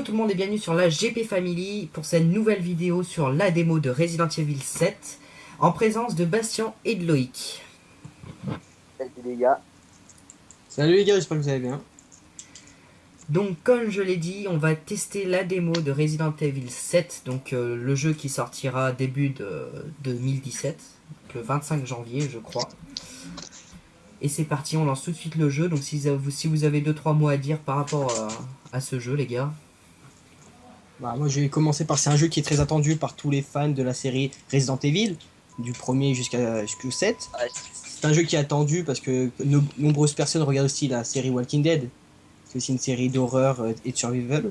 tout le monde et bienvenue sur la GP Family pour cette nouvelle vidéo sur la démo de Resident Evil 7 en présence de Bastien et de Loïc. Salut les gars. Salut les gars, j'espère que vous allez bien. Donc comme je l'ai dit, on va tester la démo de Resident Evil 7, donc le jeu qui sortira début de 2017, donc le 25 janvier je crois. Et c'est parti, on lance tout de suite le jeu, donc si vous avez 2-3 mots à dire par rapport à ce jeu les gars. Moi je vais commencer par, c'est un jeu qui est très attendu par tous les fans de la série Resident Evil, du premier jusqu'au 7. Ouais, C'est un jeu qui est attendu parce que nombreuses personnes regardent aussi la série Walking Dead. C'est aussi une série d'horreur et de survival.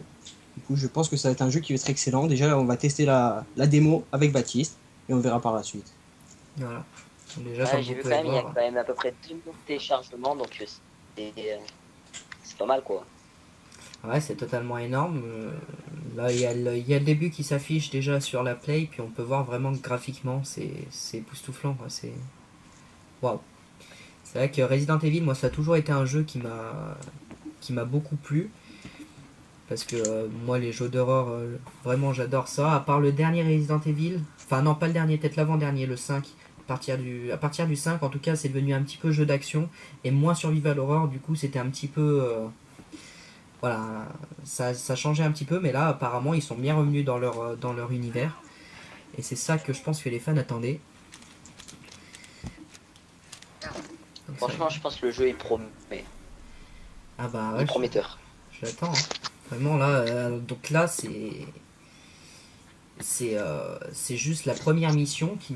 Du coup je pense que ça va être un jeu qui va être excellent. Déjà là, on va tester la démo avec Baptiste et on verra par la suite. Voilà. Donc, déjà, comme j'ai vous vu quand pouvez même, il y a voir, quand même à peu près 2 millions de téléchargements, donc c'est pas mal quoi. ouais, c'est totalement énorme. Là, il y a le début qui s'affiche déjà sur la Play, puis on peut voir vraiment que graphiquement, c'est époustouflant, quoi. C'est waouh. C'est vrai que Resident Evil, moi, ça a toujours été un jeu qui m'a beaucoup plu. Parce que moi, les jeux d'horreur, vraiment, j'adore ça. À part le dernier Resident Evil, enfin, non, pas le dernier, peut-être l'avant-dernier, le 5. À partir du 5, en tout cas, c'est devenu un petit peu jeu d'action et moins survival horror. Du coup, c'était un petit peu. Voilà, ça changeait un petit peu, mais là, apparemment, ils sont bien revenus dans leur univers. Et c'est ça que je pense que les fans attendaient. Donc, Franchement, je pense que le jeu est ah bah il est ouais, prometteur. j'attends. Hein. Vraiment, là, donc là, c'est juste la première mission qui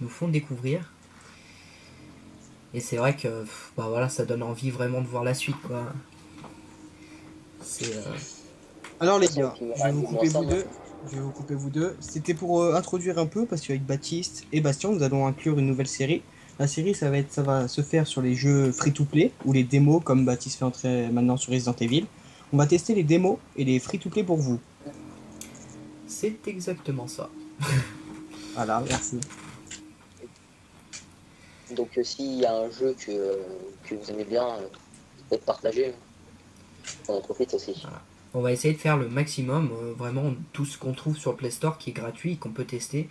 nous font découvrir. Et c'est vrai que bah voilà, ça donne envie vraiment de voir la suite, quoi. C'est Alors les De toute façon, gars, tu je vais verras vous le couper vous ensemble. deux. Je vais vous couper vous deux. C'était pour introduire un peu parce qu'avec Baptiste et Bastien, nous allons inclure une nouvelle série. La série, ça va se faire sur les jeux free-to-play ou les démos comme Baptiste fait entrer maintenant sur Resident Evil. On va tester les démos et les free-to-play pour vous. c'est exactement ça. Voilà, merci. Donc s'il y a un jeu que vous aimez bien, peut-être partager. On en profite aussi. Voilà. On va essayer de faire le maximum, vraiment tout ce qu'on trouve sur le Play Store qui est gratuit, qu'on peut tester.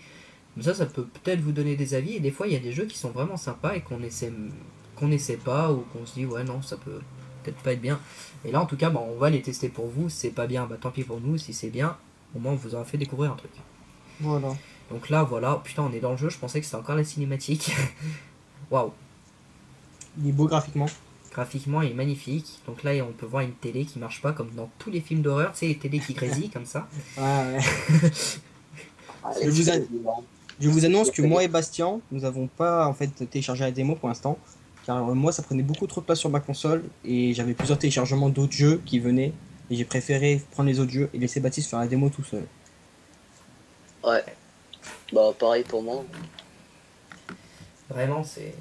Comme ça peut peut-être vous donner des avis. Et des fois, il y a des jeux qui sont vraiment sympas et qu'on essaie pas ou qu'on se dit ouais non, ça peut peut-être pas être bien. Et là, en tout cas, on va les tester pour vous. Si c'est pas bien, bah tant pis pour nous. Si c'est bien, au moins on vous aura fait découvrir un truc. Voilà. Donc là, voilà, putain, on est dans le jeu. Je pensais que c'était encore la cinématique. Waouh, Il est beau graphiquement. graphiquement il est magnifique. Donc là, on peut voir une télé qui marche pas comme dans tous les films d'horreur. Tu sais, les télés qui grésillent comme ça. Ouais. Allez, Je vous, a- vivant. je vous annonce que moi et Bastien, nous n'avons pas en fait téléchargé la démo pour l'instant. Car moi, ça prenait beaucoup trop de place sur ma console et j'avais plusieurs téléchargements d'autres jeux qui venaient. Et j'ai préféré prendre les autres jeux et laisser Baptiste faire la démo tout seul. Ouais, bah pareil pour moi. Vraiment, c'est.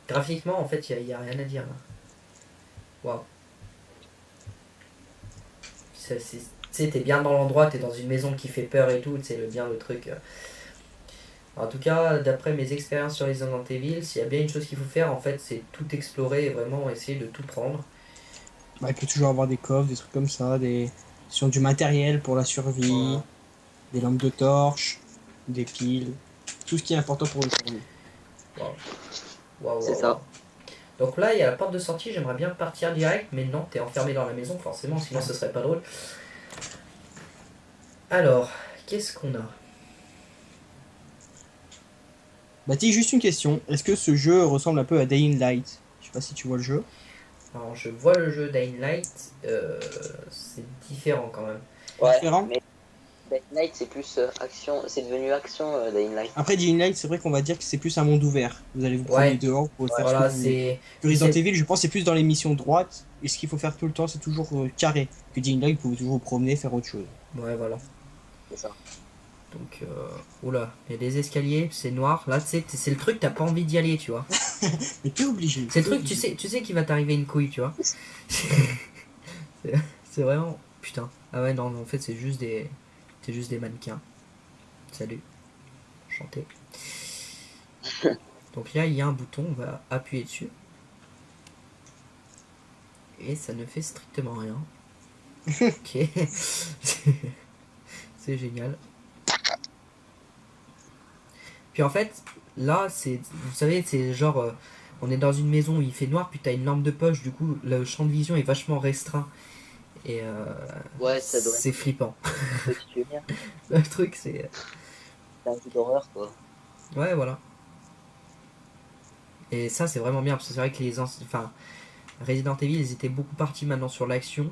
Graphiquement, en fait, il y a rien à dire là. Waouh. Tu sais, t'es bien dans l'endroit, t'es dans une maison qui fait peur et tout, c'est bien le truc. En tout cas, d'après mes expériences sur Resident Evil, s'il y a bien une chose qu'il faut faire, en fait, c'est tout explorer et vraiment essayer de tout prendre. Il peut toujours avoir des coffres, des trucs comme ça, sur du matériel pour la survie, Voilà. des lampes de torche, des piles, tout ce qui est important pour une survie. Waouh. Waouh, C'est waouh, waouh. ça. Donc là, il y a la porte de sortie, j'aimerais bien partir direct, mais non, t'es enfermé dans la maison, forcément, sinon ce serait pas drôle. Alors, qu'est-ce qu'on a? Baptiste, juste une question. Est-ce que ce jeu ressemble un peu à Dying Light? Je sais pas si tu vois le jeu. Alors, je vois le jeu Dying Light, c'est différent quand même. Ouais, Différent. mais Dying Light c'est plus action, c'est devenu action Dying Light. Après Dying Light, c'est vrai qu'on va dire que c'est plus un monde ouvert. Vous allez vous promener Ouais, dehors pour faire ce que voilà, vous voulez. c'est. Que Resident Evil, je pense, c'est plus dans les missions droites. Et ce qu'il faut faire tout le temps, c'est toujours carré. Que Dying Light, vous pouvez toujours vous promener, faire autre chose. Ouais, voilà. C'est ça. Donc, oula, il y a des escaliers, c'est noir. Là, tu sais, c'est le truc, t'as pas envie d'y aller, tu vois. Mais t'es obligé. C'est le t'es truc, obligé. tu sais qu'il va t'arriver une couille, tu vois. C'est vraiment. Putain. Ah ouais, non, en fait, c'est juste des mannequins. Salut. Enchanté. Donc là, il y a un bouton, on va appuyer dessus. Et ça ne fait strictement rien. Ok. C'est génial. Puis en fait, là, vous savez, c'est genre, on est dans une maison où il fait noir, puis t'as une lampe de poche, du coup, le champ de vision est vachement restreint. Et Ouais, ça doit c'est être flippant. un petit lumière. Le truc, c'est... C'est un jeu d'horreur, quoi. Ouais, voilà. Et ça, c'est vraiment bien, parce que c'est vrai que enfin, Resident Evil, ils étaient beaucoup partis maintenant sur l'action.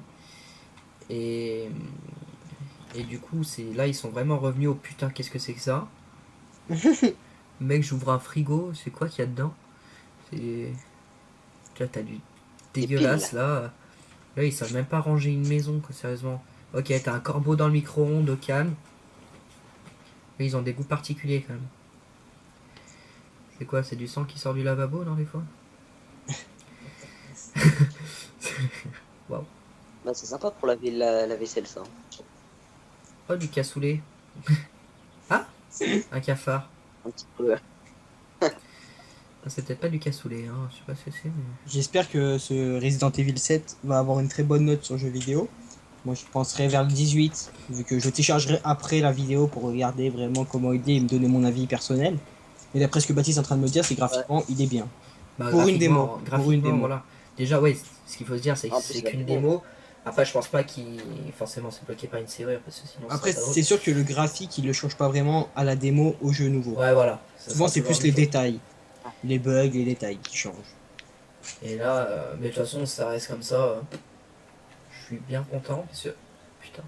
Et... Et du coup, là, ils sont vraiment revenus au putain, qu'est-ce que c'est que ça? Mec, j'ouvre un frigo, c'est quoi qu'il y a dedans? C'est... Là, t'as du Des piles. dégueulasse, là. Là, ils savent même pas ranger une maison, quoi, sérieusement. Ok, t'as un corbeau dans le micro-ondes au calme. Mais ils ont des goûts particuliers, quand même. C'est quoi? C'est du sang qui sort du lavabo, non, des fois? Waouh. Bah, c'est sympa pour laver la vaisselle, ça. Oh, du cassoulet. Ah, un cafard. Un petit peu. Ah, c'est peut-être pas du cassoulet, hein. Je sais pas ce que c'est, mais... J'espère que ce Resident Evil 7 va avoir une très bonne note sur jeux vidéo. Moi, je penserais vers le 18, vu que je téléchargerai après la vidéo pour regarder vraiment comment il est et me donner mon avis personnel. Mais d'après ce que Baptiste est en train de me dire, c'est Ouais. graphiquement, il est bien. Bah, Pour une démo. graphiquement, Pour une graphiquement, démo. voilà. Déjà, ouais, ce qu'il faut se dire, c'est que En c'est plus, la qu'une démo. démo. Après, je pense pas qu'il... Forcément, c'est bloqué par une serrure, parce que sinon, ça Après, serait pas drôle. c'est sûr que le graphique, il ne change pas vraiment à la démo au jeu nouveau. Ouais, voilà. Ça Souvent, sera c'est toujours la plus même les chose. détails, les bugs, les détails qui changent. Et là, mais de toute façon, ça reste comme ça. Je suis bien content, parce que... Putain.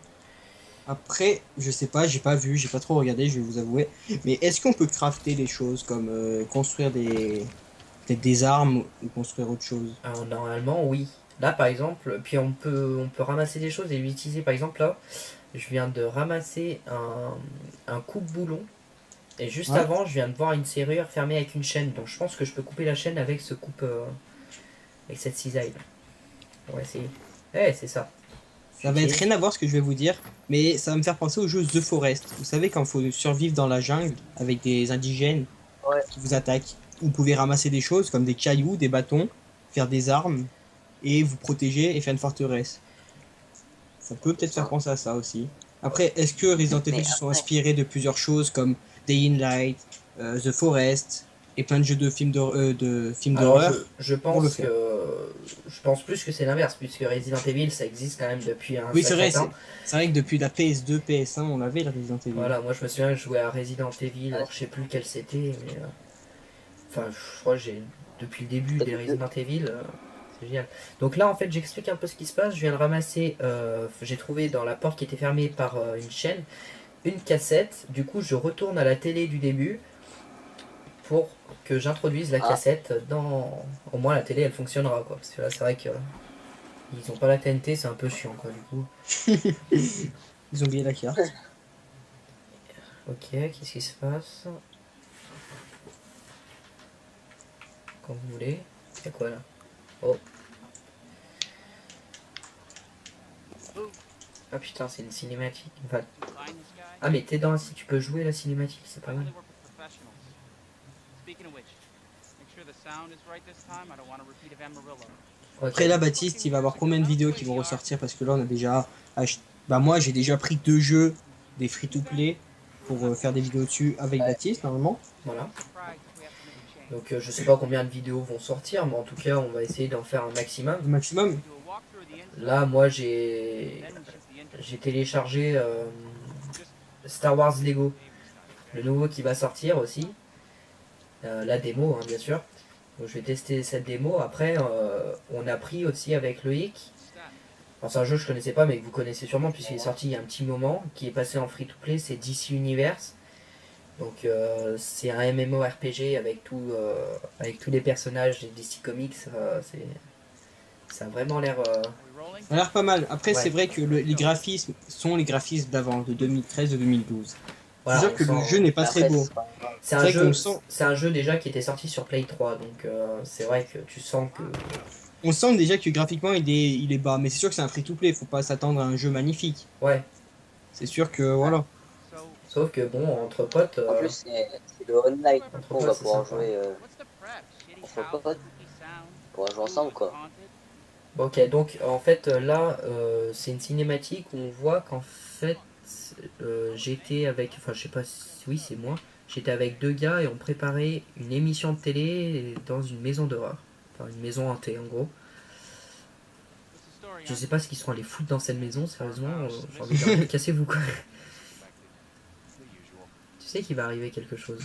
Après, je sais pas, j'ai pas vu, j'ai pas trop regardé, je vais vous avouer. Mais est-ce qu'on peut crafter des choses comme construire peut-être des armes ou construire autre chose? Alors, normalement, oui. Là, par exemple, puis on peut ramasser des choses et l'utiliser. Par exemple, là, je viens de ramasser un coupe-boulon. Et juste Ouais. avant, je viens de voir une serrure fermée avec une chaîne. Donc, je pense que je peux couper la chaîne avec ce coupe... avec cette cisaille. On va essayer. Eh, c'est ça. Ça va être J'utilise. rien à voir ce que je vais vous dire, mais ça va me faire penser au jeu The Forest. Vous savez, quand il faut survivre dans la jungle avec des indigènes Ouais. qui vous attaquent, vous pouvez ramasser des choses comme des cailloux, des bâtons, faire des armes et vous protéger et faire une forteresse. Ça peut C'est peut-être faire ça. penser à ça aussi. Après, est-ce que Resident Evil Mais se sont après, inspirés de plusieurs choses comme Day in Light, The Forest et plein de jeux de films Alors, d'horreur je pour le pense faire? que... Je pense plus que c'est l'inverse, puisque Resident Evil, ça existe quand même depuis un Oui, c'est sacré vrai, temps. c'est vrai que depuis la PS2, PS1, on avait le Resident Evil. Voilà, moi je me souviens que je jouais à Resident Evil, ouais, alors je sais plus quel c'était, mais... Enfin, je crois que j'ai... Depuis le début c'est des le 2. Resident Evil, c'est génial. Donc là, en fait, j'explique un peu ce qui se passe. Je viens de ramasser... j'ai trouvé dans la porte qui était fermée par une chaîne, une cassette. Du coup, je retourne à la télé du début pour que j'introduise la Ah, cassette dans... Au moins, la télé, elle fonctionnera, quoi. Parce que là, c'est vrai que... Ils ont pas la TNT, c'est un peu chiant, quoi, du coup. Ils ont oublié la carte. Ok, qu'est-ce qui se passe? Quand vous voulez. C'est quoi, là? Oh. Ah putain, c'est une cinématique. Enfin, ah, mais t'es dans... Si tu peux jouer la cinématique, c'est pas mal. Après Ok. là, Baptiste, il va avoir combien de vidéos qui vont ressortir parce que là, on a déjà Bah moi, j'ai déjà pris 2 jeux, des free-to-play, pour faire des vidéos dessus avec ouais. Baptiste, normalement. Voilà. Donc je sais pas combien de vidéos vont sortir, mais en tout cas, on va essayer d'en faire un maximum. Le maximum. Là, moi, j'ai téléchargé Star Wars Lego, le nouveau qui va sortir aussi. La démo, hein, bien sûr. Donc, je vais tester cette démo. Après, on a pris aussi avec Loïc. Enfin, c'est un jeu que je connaissais pas, mais que vous connaissez sûrement, puisqu'il est sorti il y a un petit moment, qui est passé en free-to-play, c'est DC Universe. Donc, c'est un MMORPG avec tous les personnages des DC Comics. Ça a vraiment l'air. Ça a l'air pas mal. Après, Ouais. c'est vrai que les graphismes sont les graphismes d'avant, de 2013 et 2012. C'est Voilà, sûr on que le sent- jeu n'est pas très Après, beau. C'est vrai un qu'on jeu, sent- c'est un jeu déjà qui était sorti sur Play 3, donc c'est vrai que tu sens que. On sent déjà que graphiquement, il est bas. Mais c'est sûr que c'est un free-to-play, faut pas s'attendre à un jeu magnifique. Ouais. C'est sûr que, voilà. Sauf que bon, entre potes. en plus, c'est le online. Du Entre coup, on potes, va c'est pouvoir sympa. jouer entre potes. On va jouer ensemble, quoi. Ok, donc en fait là c'est une cinématique où on voit qu'en fait j'étais avec, enfin je sais pas si oui c'est moi, j'étais avec deux gars et on préparait une émission de télé dans une maison d'horreur, enfin une maison hantée en gros. Je sais pas ce qu'ils sont allés foutre dans cette maison, sérieusement, j'ai envie de leur dire cassez-vous quoi. Tu sais qu'il va arriver quelque chose.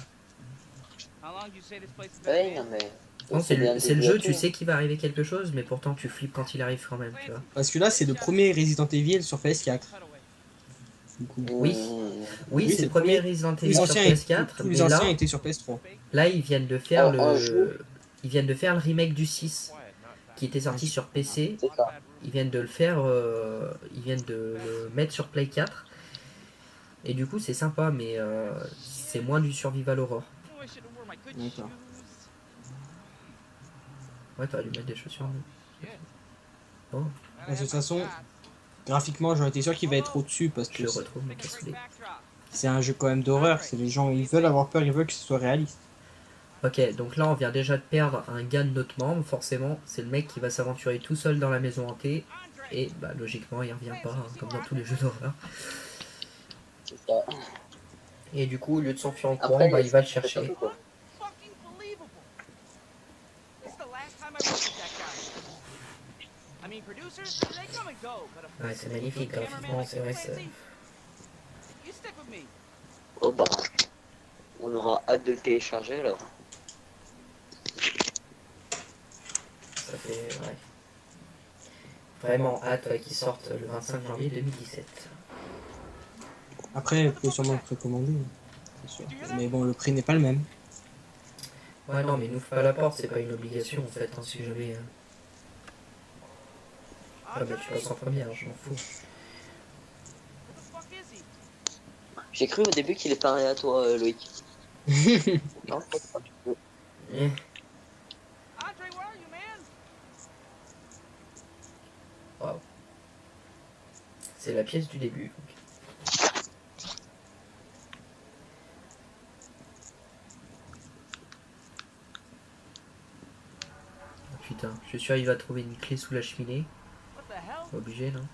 Ouais, non mais Non, c'est bien c'est le début à jeu, tout. tu sais qu'il va arriver quelque chose, mais pourtant tu flippes quand il arrive quand même, tu vois. Parce que là, c'est le premier Resident Evil sur PS4. Du coup. Oui, oui, Oui, c'est c'est le le premier premier. Resident Tous Evil les sur anciens, PS4, tous mais les anciens là, étaient sur PS3. là ils viennent de faire Un jeu, ils viennent de faire le remake du 6 qui était sorti sur PC. c'est ça. Ils viennent de le faire, ils viennent de le mettre sur Play 4. Et du coup, c'est sympa, mais c'est moins du survival horror. D'accord. Ouais, t'aurais dû mettre des chaussures. Oh, De toute façon, graphiquement, j'en étais sûr qu'il va être au-dessus parce que je retrouve mes casse-clés. c'est un jeu quand même d'horreur. C'est les gens, ils veulent avoir peur, ils veulent que ce soit réaliste. Ok, donc là, on vient déjà de perdre un gars de notre membre. Forcément, c'est le mec qui va s'aventurer tout seul dans la maison hantée. Et bah, logiquement, il revient pas, hein, comme dans tous les jeux d'horreur. C'est ça. Et du coup, au lieu de s'enfuir en Après, courant, bah, il va le c'est chercher. surtout, quoi. Ouais, c'est magnifique graphiquement, c'est vrai. Oh bah, on aura hâte de le télécharger alors. Ça fait. Ouais. Vraiment hâte qu'il sorte le 25 janvier 2017. Après, vous pouvez sûrement le précommander, c'est sûr. Mais bon, le prix n'est pas le même. Ouais, non, mais n'ouvre pas la porte, c'est pas une obligation en fait, hein, si jamais. Ouais, bah tu passes en première, je m'en fous. J'ai cru au début qu'il est pareil à toi, Loïc. Non, pas du tout. Eh. Waouh. C'est la pièce du début. Donc. Oh, putain, je suis sûr il va trouver une clé sous la cheminée. Obligé, non?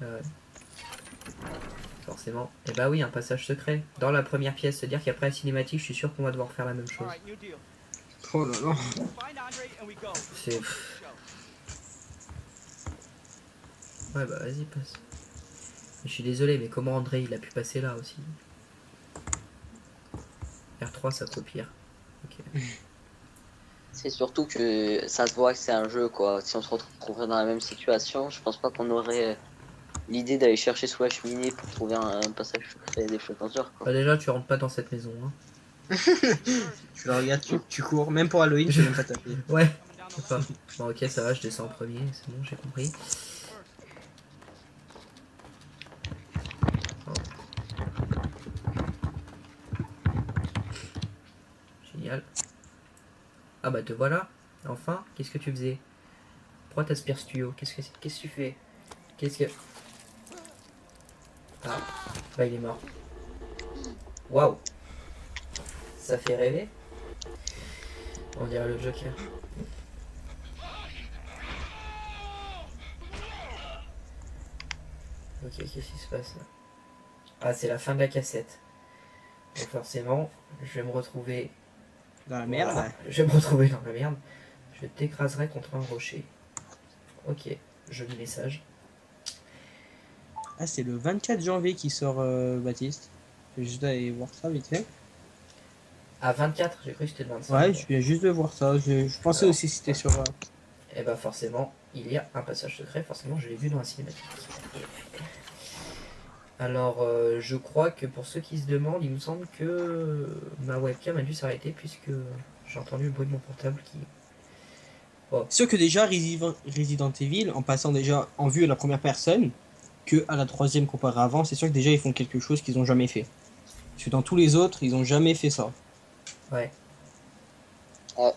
Ah ouais. Forcément. Et bah oui, un passage secret. Dans la première pièce, c'est-à-dire qu'après la cinématique, je suis sûr qu'on va devoir faire la même chose. Oh là là. C'est... Ouais bah vas-y, passe. Je suis désolé, mais comment André il a pu passer là aussi? R3 ça peut pire. Ok. C'est surtout que ça se voit que c'est un jeu, quoi. Si on se retrouverait dans la même situation, je pense pas qu'on aurait l'idée d'aller chercher sous la cheminée pour trouver un passage secret, des choses dans ce genre, quoi. Bah déjà tu rentres pas dans cette maison. Hein. Tu la regardes, tu cours. Même pour Halloween, tu n'aimes pas taper. Ouais. Pas. Bon ok ça va, je descends en premier, c'est bon, j'ai compris. Oh. Génial. Ah bah te voilà. Enfin, qu'est-ce que tu faisais? Pourquoi t'aspires ce tuyau? Qu'est-ce que tu fais? Qu'est-ce que... Ah, bah il est mort. Waouh. Ça fait rêver. On dirait le Joker. Ok, qu'est-ce qui se passe là? Ah, c'est la fin de la cassette. Donc forcément, je vais me retrouver... Dans la merde. Voilà. Je vais me retrouver dans la merde. Je t'écraserai contre un rocher. Ok, joli message. Ah, c'est le 24 janvier qui sort Baptiste. Je vais juste aller voir ça vite fait. Ah, 24, j'ai cru que c'était le 25. Ouais, je viens juste de voir ça. Je pensais Alors. aussi que c'était sur. Et bah forcément, il y a un passage secret. Forcément, je l'ai vu dans la cinématique. Alors, je crois que pour ceux qui se demandent, il me semble que ma webcam a dû s'arrêter puisque j'ai entendu le bruit de mon portable qui... C'est sûr que déjà Resident Evil, en passant déjà en vue à la première personne, que à la troisième comparé avant, c'est sûr que déjà ils font quelque chose qu'ils ont jamais fait. Parce que dans tous les autres, ils ont jamais fait ça. Ouais. Ouais,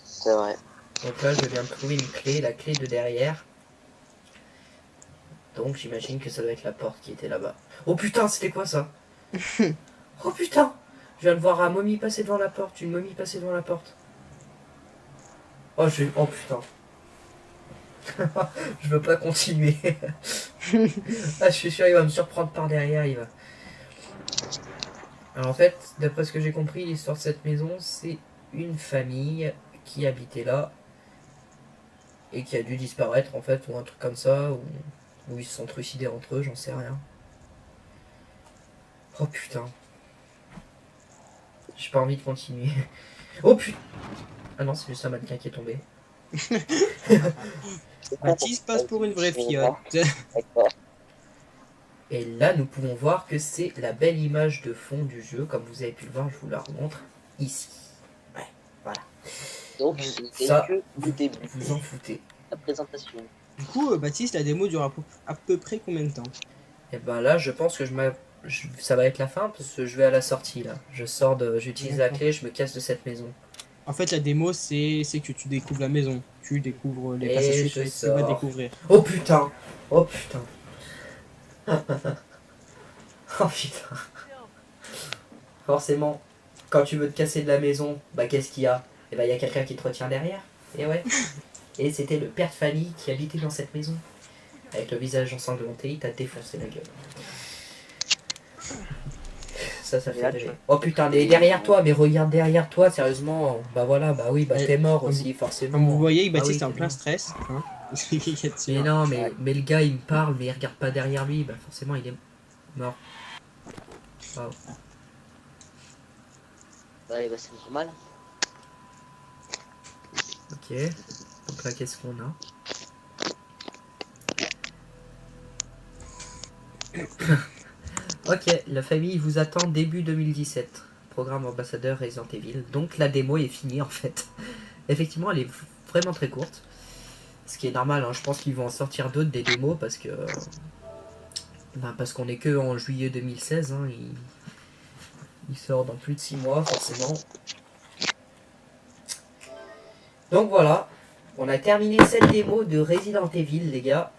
c'est vrai. Donc là, je viens de trouver une clé, la clé de derrière. Donc j'imagine que ça doit être la porte qui était là-bas. Oh putain, c'était quoi ça? Oh putain! Je viens de voir un momie passer devant la porte, une momie passer devant la porte. Oh, oh putain. Je veux pas continuer. Ah, je suis sûr, il va me surprendre par derrière. Il va. Alors, en fait, d'après ce que j'ai compris, l'histoire de cette maison, c'est une famille qui habitait là et qui a dû disparaître, en fait, ou un truc comme ça, ou ils se sont trucidés entre eux, j'en sais rien. Oh putain. J'ai pas envie de continuer. Oh putain. Ah non, c'est juste un mannequin qui est tombé. Baptiste passe pour une vraie fillette. D'accord. Et là, nous pouvons voir que c'est la belle image de fond du jeu. Comme vous avez pu le voir, je vous la remontre ici. Ouais, voilà. Donc, c'était Ça, que le début, Vous en foutez. la présentation. Du coup, Baptiste, la démo dure à peu près combien de temps? Et ben là, je pense que ça va être la fin parce que je vais à la sortie là. J'utilise la clé, je me casse de cette maison. En fait, la démo, c'est que tu découvres la maison. Tu découvres les Et passages je secrets que tu vas sors. découvrir. Oh putain. Oh putain. Oh putain. Forcément, quand tu veux te casser de la maison, bah qu'est-ce qu'il y a? Et bah il y a quelqu'un qui te retient derrière. Et ouais. Et c'était le père de famille qui habitait dans cette maison. Avec le visage ensanglanté, il t'a défoncé la gueule. Ça fait rêver. Oh putain, mais derrière toi, mais regarde derrière toi, sérieusement. Bah voilà, bah oui, bah t'es mort aussi, forcément. Comme vous voyez, Bah Baptiste oui, est en t'es plein mort. stress. Hein. Il y a de Mais ça. non, mais le gars il me parle, mais il regarde pas derrière lui, bah forcément il est mort. Wow. Ouais, bah, c'est normal. Ok. Donc là, qu'est-ce qu'on a? Ok, la famille vous attend début 2017. Programme ambassadeur Resident Evil. Donc la démo est finie en fait. Effectivement, elle est vraiment très courte. Ce qui est normal, hein. Je pense qu'ils vont en sortir d'autres des démos parce que... parce qu'on est que en juillet 2016. Hein. Il sort dans plus de 6 mois forcément. Donc voilà. On a terminé cette démo de Resident Evil les gars.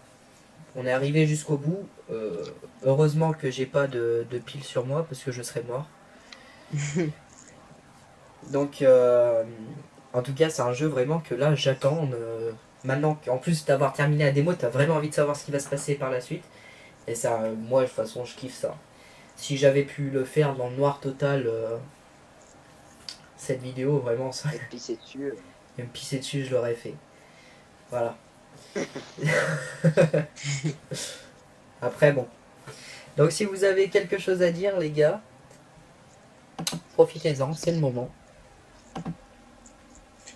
On est arrivé jusqu'au bout. Heureusement que j'ai pas de pile sur moi parce que je serais mort. Donc en tout cas c'est un jeu vraiment que là j'attends. Maintenant qu'en plus d'avoir terminé la démo, t'as vraiment envie de savoir ce qui va se passer par la suite. Et ça, moi de toute façon je kiffe ça. Si j'avais pu le faire dans le noir total, cette vidéo vraiment ça... Et puis c'est dessus. Et me pisser dessus, je l'aurais fait. Voilà. Après, bon. Donc, si vous avez quelque chose à dire, les gars, profitez-en, c'est le moment.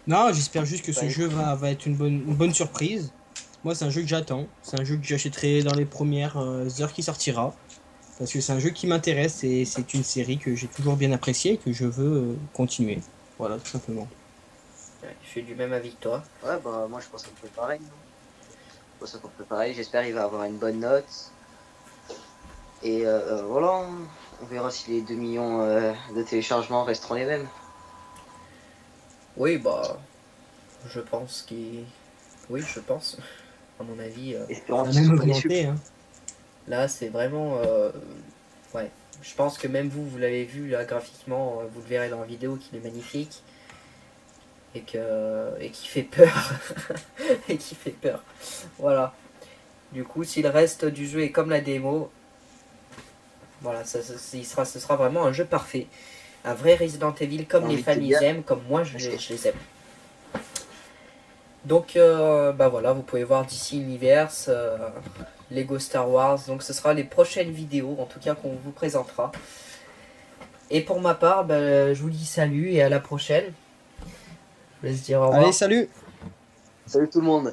Non, j'espère juste que ce Ouais. jeu va être une bonne surprise. Moi, c'est un jeu que j'attends. C'est un jeu que j'achèterai dans les premières heures qui sortira. Parce que c'est un jeu qui m'intéresse et c'est une série que j'ai toujours bien appréciée et que je veux continuer. Voilà, tout simplement. Ouais, je suis du même avis que toi. Ouais, bah moi je pense qu'on peut pareil. Je pense qu'on peut pareil. J'espère qu'il va avoir une bonne note. Et voilà. On verra si les 2 millions de téléchargements resteront les mêmes. Oui, bah, je pense qu'il... Oui, je pense. À mon avis, Espérons Ça a qu'ils même soient pas déçus. augmenté. Hein. là, c'est vraiment... ouais. Je pense que même vous l'avez vu, là, graphiquement, vous le verrez dans la vidéo, qu'il est magnifique. Et qui fait peur. Et qui fait peur. Voilà. Du coup, si le reste du jeu est comme la démo, voilà, ce sera vraiment un jeu parfait. Un vrai Resident Evil comme J'ai les envie de te familles dire. aiment, comme moi je les aime. Donc, bah voilà, vous pouvez voir DC Universe, Lego Star Wars. Donc, ce sera les prochaines vidéos, en tout cas, qu'on vous présentera. Et pour ma part, bah, je vous dis salut et à la prochaine. Je vais se dire au revoir. Allez, salut! Salut tout le monde.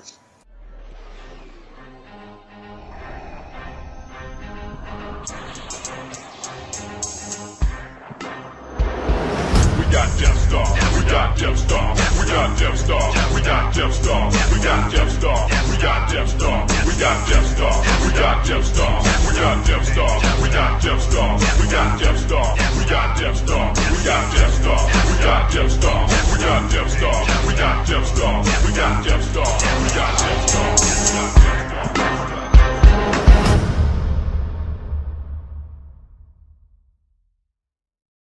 We got Death Star, we got Death Star, we got Death Star, we got Death Star, we got Death Star, we got Death Star, we got Death Star, we got Death Star, we got Death Star, we got Death Star, we got Death Star, we got Death Star, we got Death Star, we got Death Star, we got Death Star, we got Death Star, we got Death Star, we got Death Star, we got